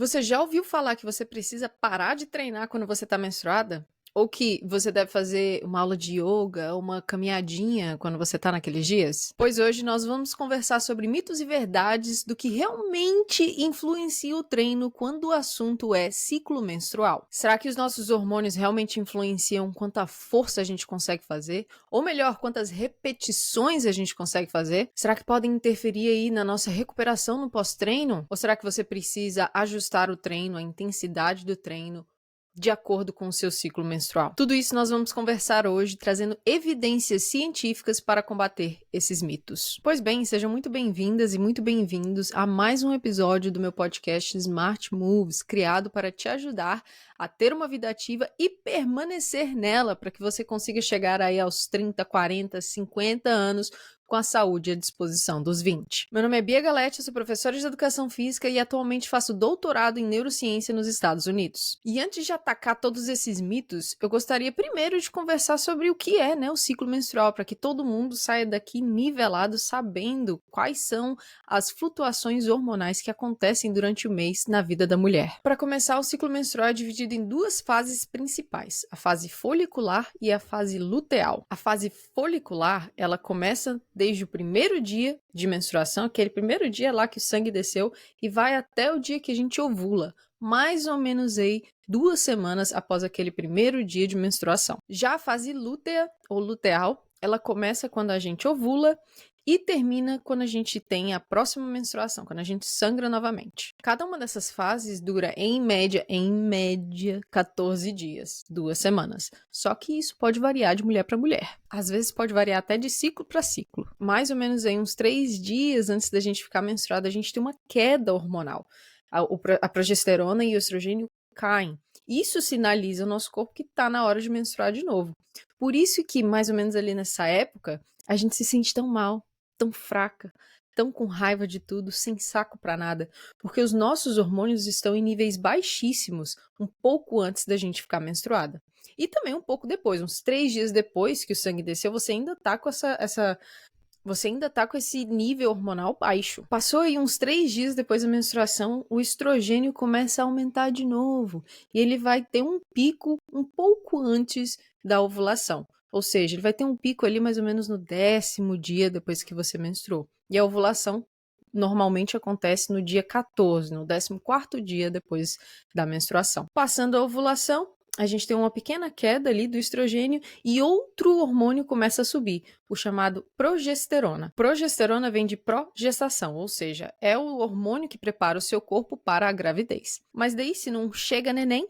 Você já ouviu falar que você precisa parar de treinar quando você está menstruada? Ou que você deve fazer uma aula de yoga, uma caminhadinha quando você está naqueles dias? Pois hoje nós vamos conversar sobre mitos e verdades do que realmente influencia o treino quando o assunto é ciclo menstrual. Será que os nossos hormônios realmente influenciam quanta força a gente consegue fazer? Ou melhor, quantas repetições a gente consegue fazer? Será que podem interferir aí na nossa recuperação no pós-treino? Ou será que você precisa ajustar o treino, a intensidade do treino, de acordo com o seu ciclo menstrual? Tudo isso nós vamos conversar hoje, trazendo evidências científicas para combater esses mitos. Pois bem, sejam muito bem-vindas e muito bem-vindos a mais um episódio do meu podcast Smart Moves, criado para te ajudar a ter uma vida ativa e permanecer nela, para que você consiga chegar aí aos 30, 40, 50 anos com a saúde à disposição dos 20. Meu nome é Bia Galete, eu sou professora de Educação Física e atualmente faço doutorado em Neurociência nos Estados Unidos. E antes de atacar todos esses mitos, eu gostaria primeiro de conversar sobre o que é, o ciclo menstrual, para que todo mundo saia daqui nivelado, sabendo quais são as flutuações hormonais que acontecem durante o mês na vida da mulher. Para começar, o ciclo menstrual é dividido em duas fases principais, a fase folicular e a fase luteal. A fase folicular, ela começa desde o primeiro dia de menstruação, aquele primeiro dia lá que o sangue desceu, e vai até o dia que a gente ovula, mais ou menos aí 2 semanas após aquele primeiro dia de menstruação. Já a fase lútea ou luteal, ela começa quando a gente ovula e termina quando a gente tem a próxima menstruação, quando a gente sangra novamente. Cada uma dessas fases dura, em média, 14 dias, 2 semanas. Só que isso pode variar de mulher para mulher. Às vezes pode variar até de ciclo para ciclo. Mais ou menos aí uns 3 dias antes da gente ficar menstruada, a gente tem uma queda hormonal. A progesterona e o estrogênio caem. Isso sinaliza ao nosso corpo que está na hora de menstruar de novo. Por isso que, mais ou menos ali nessa época, a gente se sente tão mal, tão fraca, tão com raiva de tudo, sem saco pra nada, porque os nossos hormônios estão em níveis baixíssimos um pouco antes da gente ficar menstruada. E também um pouco depois, uns 3 dias depois que o sangue desceu, você ainda tá com você ainda tá com esse nível hormonal baixo. Passou aí uns 3 dias depois da menstruação, o estrogênio começa a aumentar de novo. E ele vai ter um pico um pouco antes da ovulação. Ou seja, ele vai ter um pico ali mais ou menos no 10º dia depois que você menstruou. E a ovulação normalmente acontece no dia 14, no 14º dia depois da menstruação. Passando a ovulação, a gente tem uma pequena queda ali do estrogênio e outro hormônio começa a subir, o chamado progesterona. Progesterona vem de progestação, ou seja, é o hormônio que prepara o seu corpo para a gravidez. Mas daí, se não chega neném,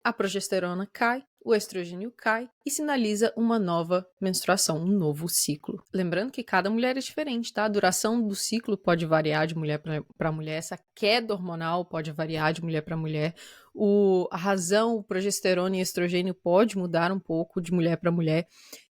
a progesterona cai, o estrogênio cai e sinaliza uma nova menstruação, um novo ciclo. Lembrando que cada mulher é diferente, tá? A duração do ciclo pode variar de mulher para mulher, essa queda hormonal pode variar de mulher para mulher. A razão, o progesterona e estrogênio pode mudar um pouco de mulher para mulher.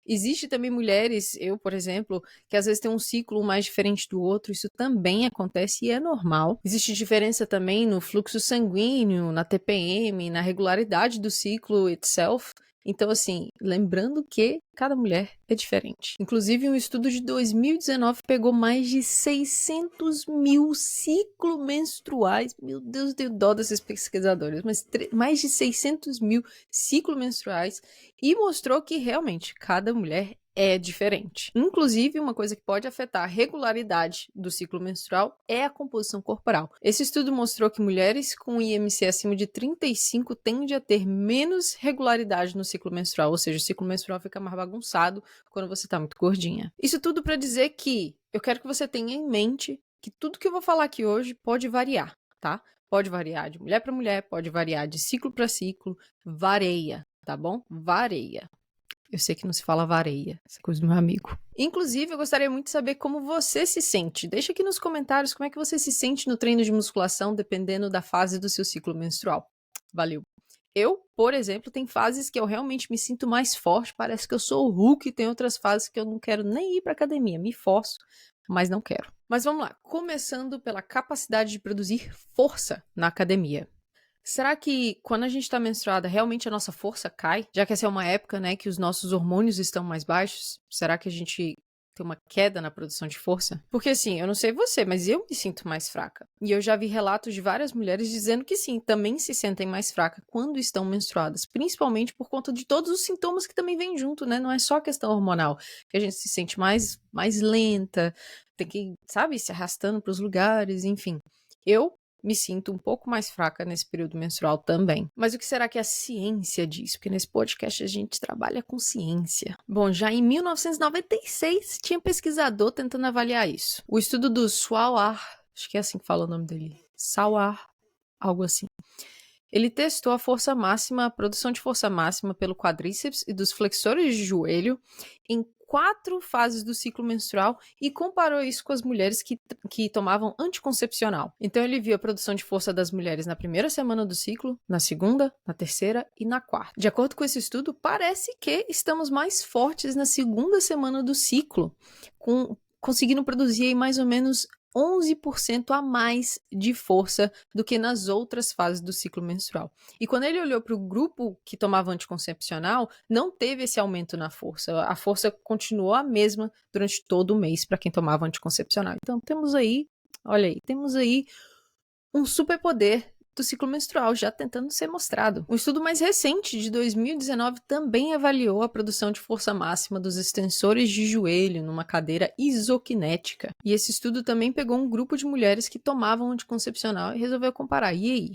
Existe também mulheres, eu, por exemplo, que às vezes tem um ciclo mais diferente do outro, isso também acontece e é normal. Existe diferença também no fluxo sanguíneo, na TPM, na regularidade do ciclo itself. Então, assim, lembrando que cada mulher é diferente. Inclusive, um estudo de 2019 pegou mais de 600 mil ciclos menstruais. Meu Deus, eu tenho dó desses pesquisadores, mas mais de 600 mil ciclos menstruais e mostrou que realmente cada mulher é diferente. Inclusive, uma coisa que pode afetar a regularidade do ciclo menstrual é a composição corporal. Esse estudo mostrou que mulheres com IMC acima de 35 tendem a ter menos regularidade no ciclo menstrual, ou seja, o ciclo menstrual fica mais bagunçado quando você está muito gordinha. Isso tudo para dizer que eu quero que você tenha em mente que tudo que eu vou falar aqui hoje pode variar, tá? Pode variar de mulher para mulher, pode variar de ciclo para ciclo, vareia, tá bom? Vareia. Eu sei que não se fala vareia, essa coisa do meu amigo. Inclusive, eu gostaria muito de saber como você se sente. Deixa aqui nos comentários como é que você se sente no treino de musculação, dependendo da fase do seu ciclo menstrual. Valeu! Eu, por exemplo, tem fases que eu realmente me sinto mais forte, parece que eu sou o Hulk, e tem outras fases que eu não quero nem ir para academia, me forço, mas não quero. Mas vamos lá, começando pela capacidade de produzir força na academia. Será que quando a gente está menstruada, realmente a nossa força cai? Já que essa é uma época, que os nossos hormônios estão mais baixos, será que a gente ter uma queda na produção de força? Porque assim, eu não sei você, mas eu me sinto mais fraca. E eu já vi relatos de várias mulheres dizendo que sim, também se sentem mais fracas quando estão menstruadas, principalmente por conta de todos os sintomas que também vêm junto, né? Não é só a questão hormonal, que a gente se sente mais lenta, tem que, sabe, se arrastando para os lugares, enfim. Eu me sinto um pouco mais fraca nesse período menstrual também. Mas o que será que a ciência diz? Porque nesse podcast a gente trabalha com ciência. Bom, já em 1996 tinha pesquisador tentando avaliar isso. O estudo do Sawar, acho que é assim que fala o nome dele, Sawar, algo assim. Ele testou a força máxima, a produção de força máxima pelo quadríceps e dos flexores de joelho em 4 fases do ciclo menstrual e comparou isso com as mulheres que tomavam anticoncepcional. Então ele viu a produção de força das mulheres na primeira semana do ciclo, na segunda, na terceira e na quarta. De acordo com esse estudo, parece que estamos mais fortes na segunda semana do ciclo, conseguindo produzir aí mais ou menos 11% a mais de força do que nas outras fases do ciclo menstrual. E quando ele olhou para o grupo que tomava anticoncepcional, não teve esse aumento na força. A força continuou a mesma durante todo o mês para quem tomava anticoncepcional. Então temos aí, olha aí, temos aí um superpoder do ciclo menstrual já tentando ser mostrado. Um estudo mais recente, de 2019, também avaliou a produção de força máxima dos extensores de joelho numa cadeira isoquinética. E esse estudo também pegou um grupo de mulheres que tomavam anticoncepcional e resolveu comparar. E aí?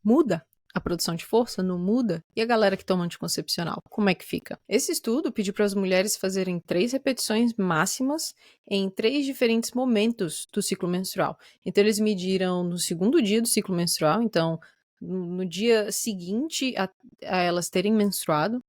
Muda? A produção de força não muda? E a galera que toma anticoncepcional, como é que fica? Esse estudo pediu para as mulheres fazerem 3 repetições máximas em 3 diferentes momentos do ciclo menstrual. Então, eles mediram no segundo dia do ciclo menstrual, então, no dia seguinte a elas terem menstruado,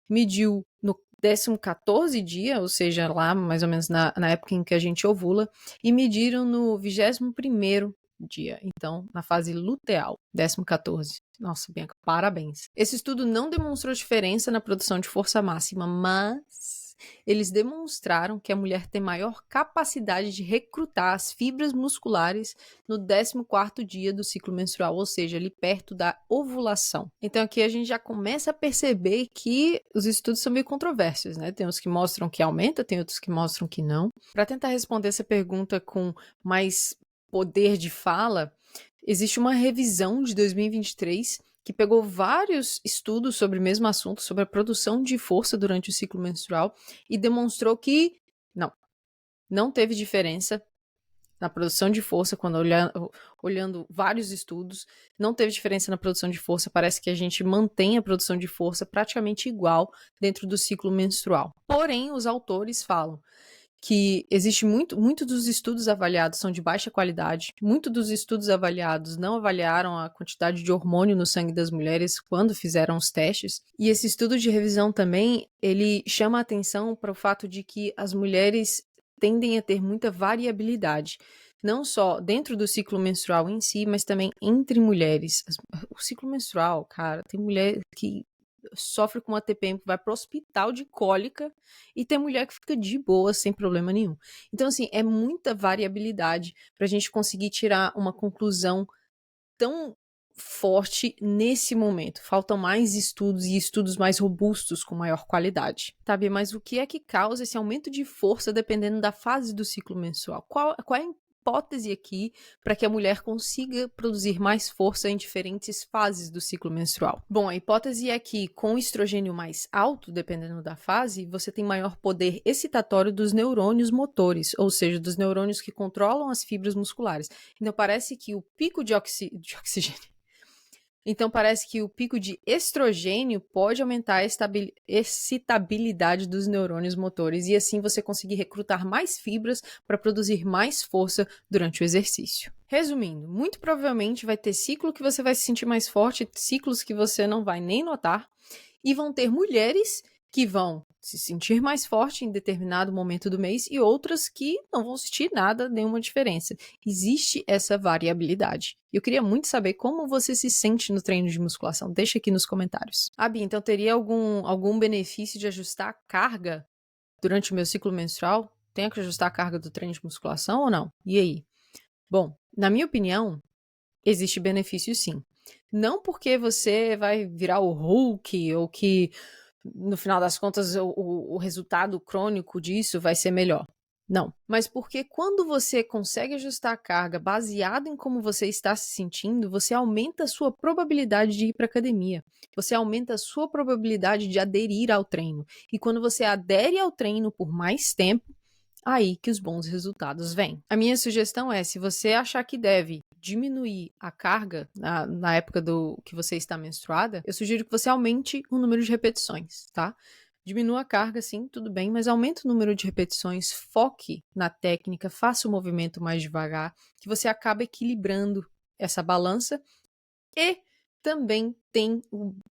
mediu no 14º dia, ou seja, lá mais ou menos na época em que a gente ovula, e mediram no 21º dia, então na fase luteal, 14º. Nossa, Bianca, parabéns. Esse estudo não demonstrou diferença na produção de força máxima, mas eles demonstraram que a mulher tem maior capacidade de recrutar as fibras musculares no 14º dia do ciclo menstrual, ou seja, ali perto da ovulação. Então aqui a gente já começa a perceber que os estudos são meio controversos, né? Tem uns que mostram que aumenta, tem outros que mostram que não. Para tentar responder essa pergunta com mais poder de fala, existe uma revisão de 2023 que pegou vários estudos sobre o mesmo assunto, sobre a produção de força durante o ciclo menstrual, e demonstrou que não teve diferença na produção de força, quando olhando vários estudos, não teve diferença na produção de força, parece que a gente mantém a produção de força praticamente igual dentro do ciclo menstrual. Porém, os autores falam que existe muito dos estudos avaliados são de baixa qualidade, muito dos estudos avaliados não avaliaram a quantidade de hormônio no sangue das mulheres quando fizeram os testes, e esse estudo de revisão também, ele chama a atenção para o fato de que as mulheres tendem a ter muita variabilidade, não só dentro do ciclo menstrual em si, mas também entre mulheres. O ciclo menstrual, cara, tem mulher que sofre com uma TPM que vai pro hospital de cólica e tem mulher que fica de boa sem problema nenhum. Então, assim, é muita variabilidade pra gente conseguir tirar uma conclusão tão forte nesse momento. Faltam mais estudos e estudos mais robustos com maior qualidade. Tá, Bia, mas o que é que causa esse aumento de força dependendo da fase do ciclo menstrual? Qual é a hipótese aqui para que a mulher consiga produzir mais força em diferentes fases do ciclo menstrual? Bom, a hipótese é que com o estrogênio mais alto, dependendo da fase, você tem maior poder excitatório dos neurônios motores, ou seja, dos neurônios que controlam as fibras musculares. Então parece que o pico de oxigênio Então, parece que o pico de estrogênio pode aumentar a excitabilidade dos neurônios motores e assim você conseguir recrutar mais fibras para produzir mais força durante o exercício. Resumindo, muito provavelmente vai ter ciclo que você vai se sentir mais forte, ciclos que você não vai nem notar, e vão ter mulheres que vão se sentir mais forte em determinado momento do mês e outras que não vão sentir nada, nenhuma diferença. Existe essa variabilidade. Eu queria muito saber como você se sente no treino de musculação. Deixa aqui nos comentários. Bia, então teria algum benefício de ajustar a carga durante o meu ciclo menstrual? Tenho que ajustar a carga do treino de musculação ou não? E aí? Bom, na minha opinião, existe benefício sim. Não porque você vai virar o Hulk ou que no final das contas, o resultado crônico disso vai ser melhor. Não. Mas porque quando você consegue ajustar a carga baseado em como você está se sentindo, você aumenta a sua probabilidade de ir para academia. Você aumenta a sua probabilidade de aderir ao treino. E quando você adere ao treino por mais tempo, aí que os bons resultados vêm. A minha sugestão é, se você achar que deve diminuir a carga na época do que você está menstruada, eu sugiro que você aumente o número de repetições, tá? Diminua a carga, sim, tudo bem, mas aumente o número de repetições, foque na técnica, faça o movimento mais devagar, que você acaba equilibrando essa balança e também tem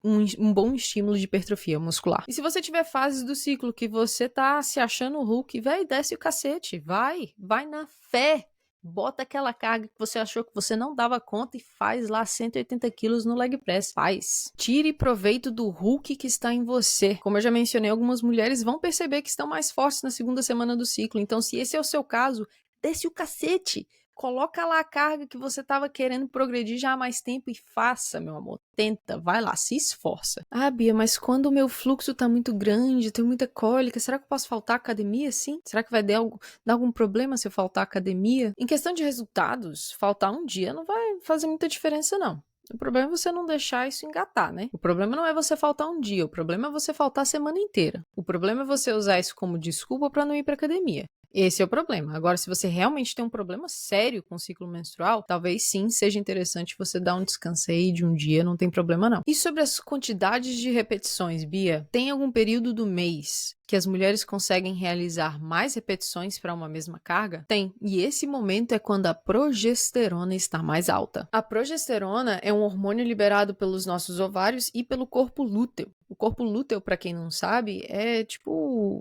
um bom estímulo de hipertrofia muscular. E se você tiver fases do ciclo que você tá se achando o Hulk, véi, desce o cacete, vai na fé. Bota aquela carga que você achou que você não dava conta e faz lá 180 quilos no leg press. Faz. Tire proveito do Hulk que está em você. Como eu já mencionei, algumas mulheres vão perceber que estão mais fortes na segunda semana do ciclo. Então, se esse é o seu caso, desce o cacete. Coloca lá a carga que você estava querendo progredir já há mais tempo e faça, meu amor. Tenta, vai lá, se esforça. Ah, Bia, mas quando o meu fluxo tá muito grande, eu tenho muita cólica, será que eu posso faltar à academia, sim? Será que vai dar algum problema se eu faltar à academia? Em questão de resultados, faltar um dia não vai fazer muita diferença, não. O problema é você não deixar isso engatar, né? O problema não é você faltar um dia, o problema é você faltar a semana inteira. O problema é você usar isso como desculpa para não ir para academia. Esse é o problema. Agora, se você realmente tem um problema sério com o ciclo menstrual, talvez sim seja interessante você dar um descanso aí de um dia, não tem problema não. E sobre as quantidades de repetições, Bia? Tem algum período do mês que as mulheres conseguem realizar mais repetições para uma mesma carga? Tem. E esse momento é quando a progesterona está mais alta. A progesterona é um hormônio liberado pelos nossos ovários e pelo corpo lúteo. O corpo lúteo, para quem não sabe, é tipo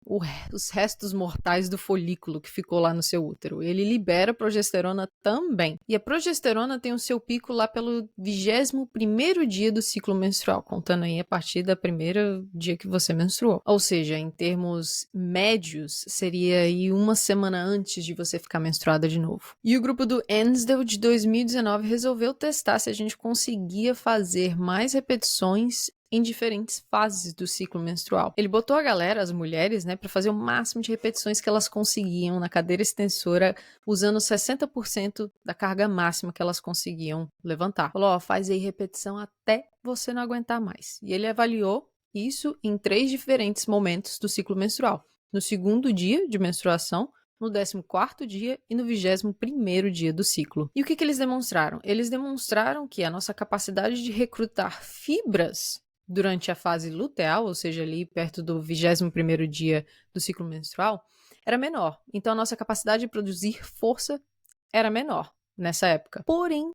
os restos mortais do folículo que ficou lá no seu útero. Ele libera progesterona também. E a progesterona tem o seu pico lá pelo 21º dia do ciclo menstrual, contando aí a partir da primeira dia que você menstruou. Ou seja, em termos médios, seria aí uma semana antes de você ficar menstruada de novo. E o grupo do Ensdale de 2019 resolveu testar se a gente conseguia fazer mais repetições em diferentes fases do ciclo menstrual. Ele botou a galera, as mulheres, né, para fazer o máximo de repetições que elas conseguiam na cadeira extensora, usando 60% da carga máxima que elas conseguiam levantar. Falou, ó, faz aí repetição até você não aguentar mais. E ele avaliou isso em 3 diferentes momentos do ciclo menstrual. No segundo dia de menstruação, no 14º dia e no 21º dia do ciclo. E o que eles demonstraram? Eles demonstraram que a nossa capacidade de recrutar fibras durante a fase luteal, ou seja, ali perto do 21º dia do ciclo menstrual, era menor. Então, a nossa capacidade de produzir força era menor nessa época. Porém,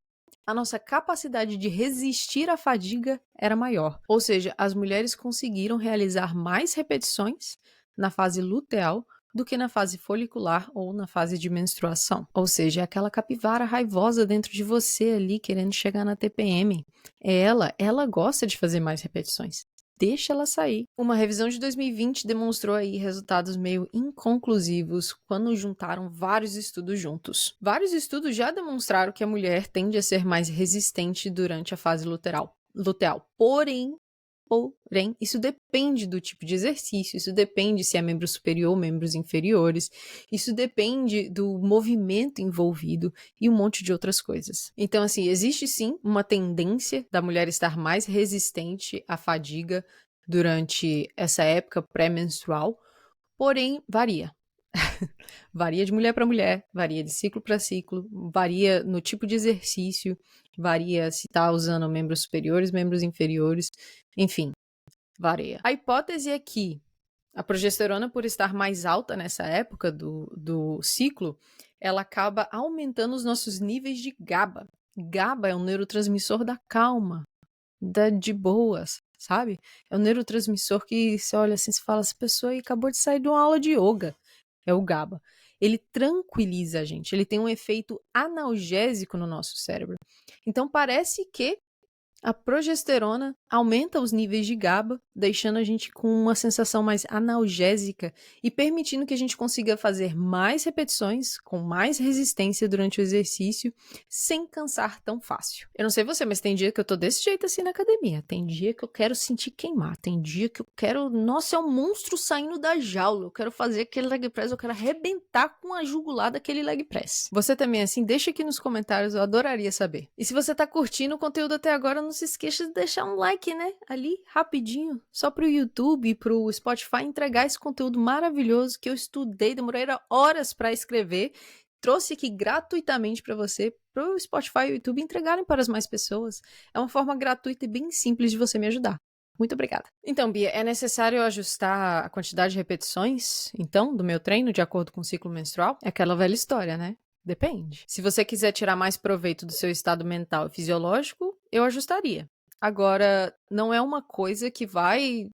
a nossa capacidade de resistir à fadiga era maior. Ou seja, as mulheres conseguiram realizar mais repetições na fase luteal do que na fase folicular ou na fase de menstruação. Ou seja, aquela capivara raivosa dentro de você ali querendo chegar na TPM. Ela gosta de fazer mais repetições. Deixa ela sair. Uma revisão de 2020 demonstrou aí resultados meio inconclusivos quando juntaram vários estudos juntos. Vários estudos já demonstraram que a mulher tende a ser mais resistente durante a fase luteal. Porém, isso depende do tipo de exercício, isso depende se é membro superior ou membros inferiores, isso depende do movimento envolvido e um monte de outras coisas. Então, assim, existe sim uma tendência da mulher estar mais resistente à fadiga durante essa época pré-menstrual, porém, varia. Varia de mulher para mulher, varia de ciclo para ciclo, varia no tipo de exercício, varia se está usando membros superiores, membros inferiores, enfim, varia. A hipótese é que a progesterona, por estar mais alta nessa época do ciclo, ela acaba aumentando os nossos níveis de GABA. GABA é um neurotransmissor da calma, de boas, sabe? É um neurotransmissor que você olha assim e fala, essa pessoa aí acabou de sair de uma aula de yoga. É o GABA. Ele tranquiliza a gente, ele tem um efeito analgésico no nosso cérebro. Então parece que a progesterona aumenta os níveis de GABA, deixando a gente com uma sensação mais analgésica e permitindo que a gente consiga fazer mais repetições, com mais resistência durante o exercício, sem cansar tão fácil. Eu não sei você, mas tem dia que eu tô desse jeito assim na academia. Tem dia que eu quero sentir queimar. Tem dia que eu quero... Nossa, é um monstro saindo da jaula. Eu quero fazer aquele leg press, eu quero arrebentar com a jugular daquele leg press. Você também é assim? Deixa aqui nos comentários, eu adoraria saber. E se você tá curtindo o conteúdo até agora, não se esqueça de deixar um like, né? Ali, rapidinho, só pro YouTube e pro Spotify entregar esse conteúdo maravilhoso que eu estudei, demorei horas para escrever, trouxe aqui gratuitamente para você, pro Spotify e o YouTube entregarem para as mais pessoas. É uma forma gratuita e bem simples de você me ajudar. Muito obrigada. Então, Bia, é necessário ajustar a quantidade de repetições, então, do meu treino de acordo com o ciclo menstrual? É aquela velha história, né? Depende. Se você quiser tirar mais proveito do seu estado mental e fisiológico, eu ajustaria. Agora, não é uma coisa que vai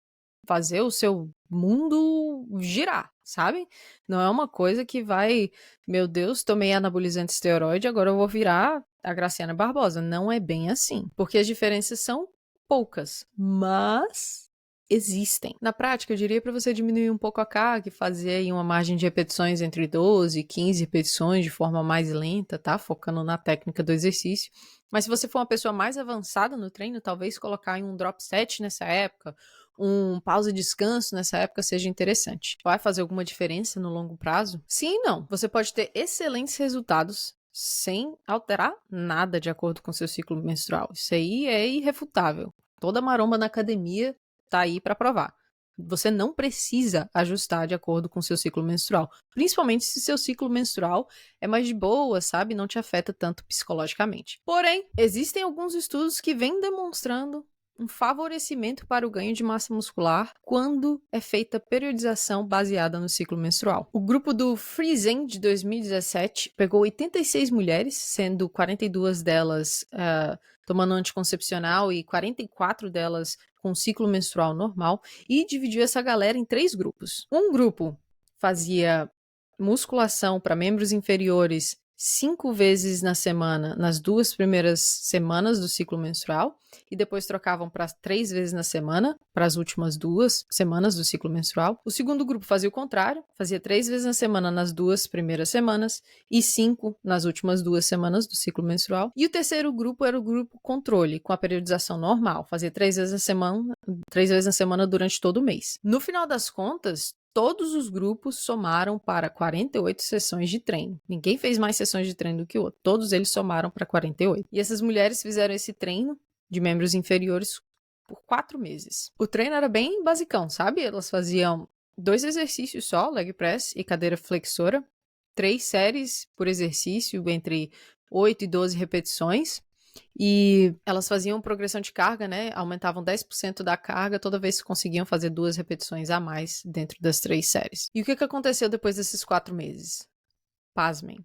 fazer o seu mundo girar, sabe? Não é uma coisa que vai, meu Deus, tomei anabolizante esteroide, agora eu vou virar a Graciana Barbosa. Não é bem assim, porque as diferenças são poucas, mas existem. Na prática, eu diria para você diminuir um pouco a carga e fazer aí uma margem de repetições entre 12 e 15 repetições de forma mais lenta, tá? Focando na técnica do exercício. Mas se você for uma pessoa mais avançada no treino, talvez colocar em um drop set nessa época, um pausa e descanso nessa época seja interessante. Vai fazer alguma diferença no longo prazo? Sim e não. Você pode ter excelentes resultados sem alterar nada de acordo com seu ciclo menstrual. Isso aí é irrefutável. Toda maromba na academia tá aí para provar. Você não precisa ajustar de acordo com seu ciclo menstrual, principalmente se seu ciclo menstrual é mais de boa, sabe? Não te afeta tanto psicologicamente. Porém, existem alguns estudos que vêm demonstrando um favorecimento para o ganho de massa muscular quando é feita periodização baseada no ciclo menstrual. O grupo do Friesen de 2017 pegou 86 mulheres, sendo 42 delas tomando anticoncepcional e 44 delas com ciclo menstrual normal, e dividiu essa galera em 3 grupos. Um grupo fazia musculação para membros inferiores 5 vezes na semana, nas 2 primeiras semanas do ciclo menstrual, e depois trocavam para 3 vezes na semana, para as últimas 2 semanas do ciclo menstrual. O segundo grupo fazia o contrário, fazia 3 vezes na semana nas 2 primeiras semanas e 5 nas últimas 2 semanas do ciclo menstrual. E o terceiro grupo era o grupo controle, com a periodização normal, fazia 3 vezes na semana durante todo o mês. No final das contas, todos os grupos somaram para 48 sessões de treino. Ninguém fez mais sessões de treino do que o outro. Todos eles somaram para 48. E essas mulheres fizeram esse treino de membros inferiores por 4 meses. O treino era bem basicão, sabe? Elas faziam 2 exercícios só, leg press e cadeira flexora, 3 séries por exercício, entre 8 e 12 repetições. E elas faziam progressão de carga, né? Aumentavam 10% da carga toda vez que conseguiam fazer 2 repetições a mais dentro das 3 séries. E o que aconteceu depois desses 4 meses? Pasmem.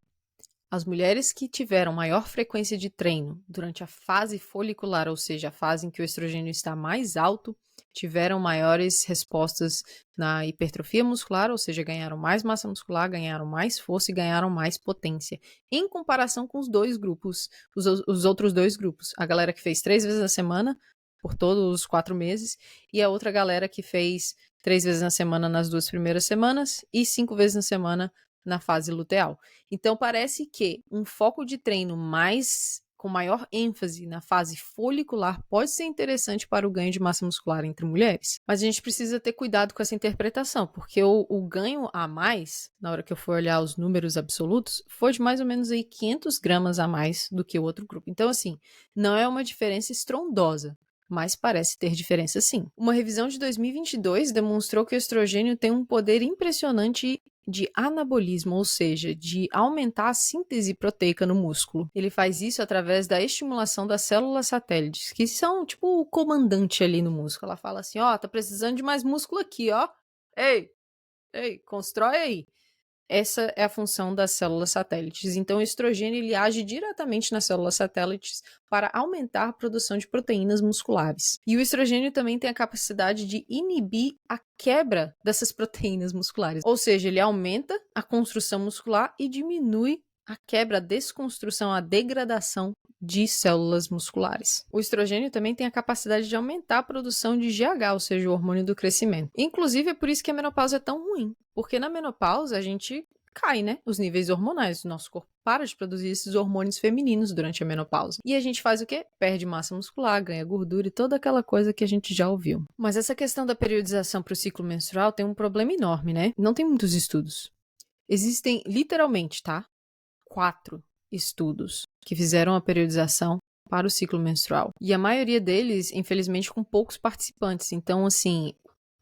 As mulheres que tiveram maior frequência de treino durante a fase folicular, ou seja, a fase em que o estrogênio está mais alto, tiveram maiores respostas na hipertrofia muscular, ou seja, ganharam mais massa muscular, ganharam mais força e ganharam mais potência, em comparação com os dois grupos, os outros 2 grupos. A galera que fez 3 vezes na semana, por todos os 4 meses, e a outra galera que fez 3 vezes na semana nas 2 primeiras semanas e 5 vezes na semana na fase luteal. Então, parece que um foco de treino com maior ênfase na fase folicular pode ser interessante para o ganho de massa muscular entre mulheres. Mas a gente precisa ter cuidado com essa interpretação, porque o ganho a mais, na hora que eu for olhar os números absolutos, foi de mais ou menos aí 500 gramas a mais do que o outro grupo. Então, assim, não é uma diferença estrondosa, mas parece ter diferença sim. Uma revisão de 2022 demonstrou que o estrogênio tem um poder impressionante de anabolismo, ou seja, de aumentar a síntese proteica no músculo. Ele faz isso através da estimulação das células satélites, que são tipo o comandante ali no músculo. Ela fala assim, ó, tá precisando de mais músculo aqui, ó. Ei, constrói aí. Essa é a função das células satélites. Então, o estrogênio ele age diretamente nas células satélites para aumentar a produção de proteínas musculares. E o estrogênio também tem a capacidade de inibir a quebra dessas proteínas musculares. Ou seja, ele aumenta a construção muscular e diminui a quebra, a desconstrução, a degradação de células musculares. O estrogênio também tem a capacidade de aumentar a produção de GH, ou seja, o hormônio do crescimento. Inclusive, é por isso que a menopausa é tão ruim, porque na menopausa a gente cai, né? Os níveis hormonais. O nosso corpo para de produzir esses hormônios femininos durante a menopausa. E a gente faz o quê? Perde massa muscular, ganha gordura e toda aquela coisa que a gente já ouviu. Mas essa questão da periodização para o ciclo menstrual tem um problema enorme, né? Não tem muitos estudos. Existem, literalmente, tá? 4 estudos que fizeram a periodização para o ciclo menstrual. E a maioria deles, infelizmente, com poucos participantes. Então, assim,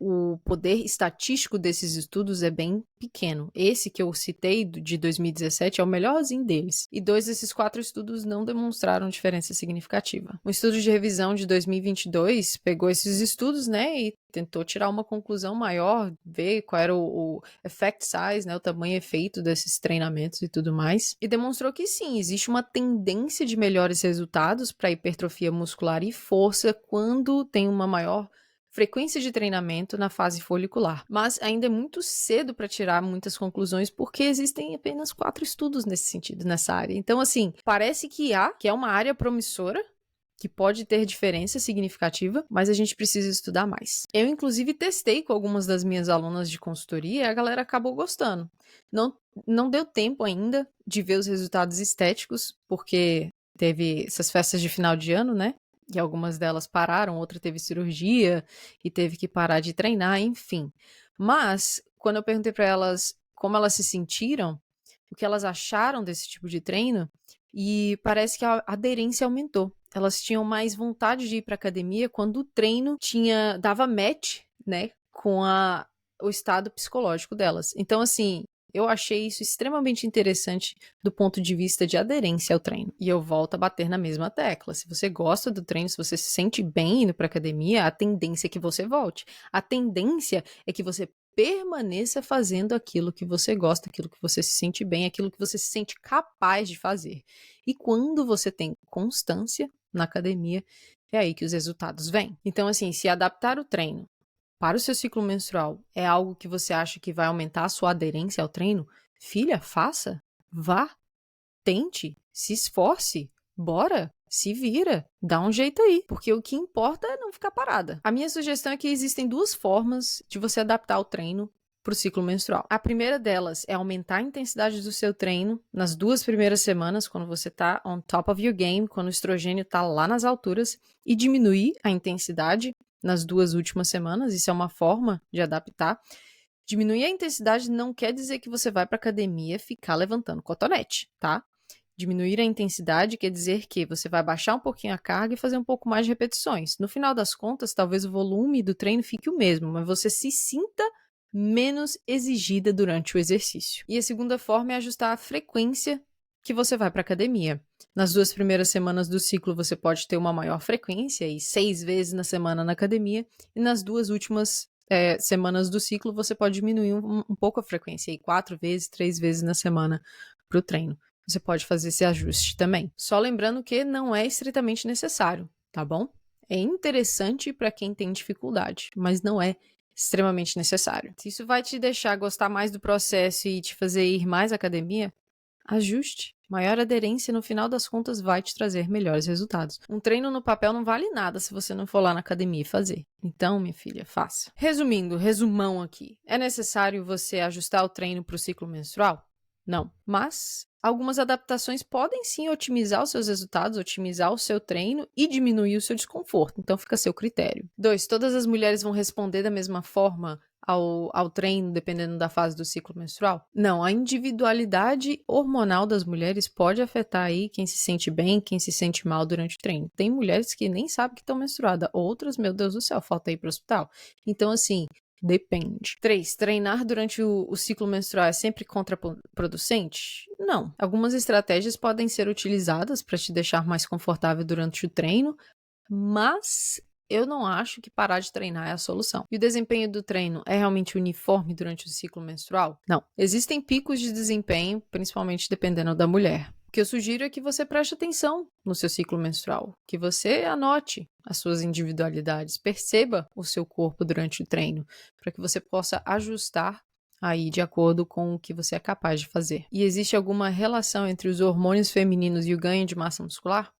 o poder estatístico desses estudos é bem pequeno. Esse que eu citei, de 2017, é o melhorzinho deles. E 2 desses 4 estudos não demonstraram diferença significativa. Um estudo de revisão de 2022 pegou esses estudos, né, e tentou tirar uma conclusão maior, ver qual era o effect size, né, o tamanho efeito desses treinamentos e tudo mais, e demonstrou que sim, existe uma tendência de melhores resultados para hipertrofia muscular e força quando tem uma maior frequência de treinamento na fase folicular. Mas ainda é muito cedo para tirar muitas conclusões, porque existem apenas 4 estudos nesse sentido, nessa área. Então, assim, parece que é uma área promissora, que pode ter diferença significativa, mas a gente precisa estudar mais. Eu, inclusive, testei com algumas das minhas alunas de consultoria e a galera acabou gostando. Não deu tempo ainda de ver os resultados estéticos, porque teve essas festas de final de ano, né? E algumas delas pararam, outra teve cirurgia e teve que parar de treinar, enfim. Mas, quando eu perguntei para elas como elas se sentiram, o que elas acharam desse tipo de treino, e parece que a aderência aumentou. Elas tinham mais vontade de ir para academia quando o treino dava match, né, com o estado psicológico delas. Então, assim, eu achei isso extremamente interessante do ponto de vista de aderência ao treino. E eu volto a bater na mesma tecla. Se você gosta do treino, se você se sente bem indo para academia, a tendência é que você volte. A tendência é que você permaneça fazendo aquilo que você gosta, aquilo que você se sente bem, aquilo que você se sente capaz de fazer. E quando você tem constância na academia, é aí que os resultados vêm. Então, assim, se adaptar o treino para o seu ciclo menstrual é algo que você acha que vai aumentar a sua aderência ao treino, filha, faça, vá, tente, se esforce, bora, se vira, dá um jeito aí, porque o que importa é não ficar parada. A minha sugestão é que existem 2 formas de você adaptar o treino para o ciclo menstrual. A primeira delas é aumentar a intensidade do seu treino nas 2 primeiras semanas, quando você está on top of your game, quando o estrogênio está lá nas alturas, e diminuir a intensidade nas 2 últimas semanas. Isso é uma forma de adaptar. Diminuir a intensidade não quer dizer que você vai para academia ficar levantando cotonete, tá? Diminuir a intensidade quer dizer que você vai baixar um pouquinho a carga e fazer um pouco mais de repetições. No final das contas, talvez o volume do treino fique o mesmo, mas você se sinta menos exigida durante o exercício. E a segunda forma é ajustar a frequência que você vai para a academia. Nas 2 primeiras semanas do ciclo, você pode ter uma maior frequência, e 6 vezes na semana na academia, e nas 2 últimas semanas do ciclo, você pode diminuir um pouco a frequência, e 4 vezes, 3 vezes na semana para o treino. Você pode fazer esse ajuste também. Só lembrando que não é estritamente necessário, tá bom? É interessante para quem tem dificuldade, mas não é extremamente necessário. Se isso vai te deixar gostar mais do processo e te fazer ir mais à academia, ajuste. Maior aderência, no final das contas, vai te trazer melhores resultados. Um treino no papel não vale nada se você não for lá na academia e fazer. Então, minha filha, faça. Resumindo, resumão aqui. É necessário você ajustar o treino para o ciclo menstrual? Não. Mas algumas adaptações podem sim otimizar os seus resultados, otimizar o seu treino e diminuir o seu desconforto. Então, fica a seu critério. 2. Todas as mulheres vão responder da mesma forma ao treino, dependendo da fase do ciclo menstrual? Não, a individualidade hormonal das mulheres pode afetar aí quem se sente bem, quem se sente mal durante o treino. Tem mulheres que nem sabem que estão menstruadas, outras, meu Deus do céu, falta ir para o hospital. Então, assim, depende. 3. Treinar durante o ciclo menstrual é sempre contraproducente? Não. Algumas estratégias podem ser utilizadas para te deixar mais confortável durante o treino, mas eu não acho que parar de treinar é a solução. E o desempenho do treino é realmente uniforme durante o ciclo menstrual? Não. Existem picos de desempenho, principalmente dependendo da mulher. O que eu sugiro é que você preste atenção no seu ciclo menstrual, que você anote as suas individualidades, perceba o seu corpo durante o treino, para que você possa ajustar aí de acordo com o que você é capaz de fazer. E existe alguma relação entre os hormônios femininos e o ganho de massa muscular?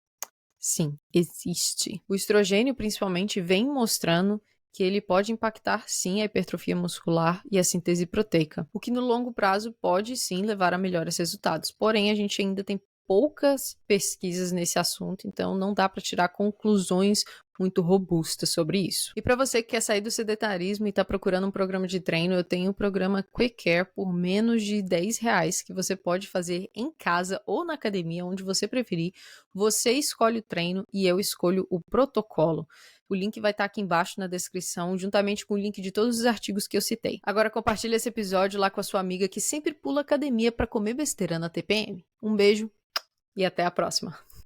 Sim, existe. O estrogênio, principalmente, vem mostrando que ele pode impactar, sim, a hipertrofia muscular e a síntese proteica, o que no longo prazo pode, sim, levar a melhores resultados. Porém, a gente ainda tem poucas pesquisas nesse assunto, então não dá para tirar conclusões muito robustas sobre isso. E para você que quer sair do sedentarismo e está procurando um programa de treino, eu tenho o programa Quick Care por menos de R$10 que você pode fazer em casa ou na academia, onde você preferir. Você escolhe o treino e eu escolho o protocolo. O link vai estar aqui embaixo na descrição, juntamente com o link de todos os artigos que eu citei. Agora compartilha esse episódio lá com a sua amiga que sempre pula academia para comer besteira na TPM. Um beijo e até a próxima.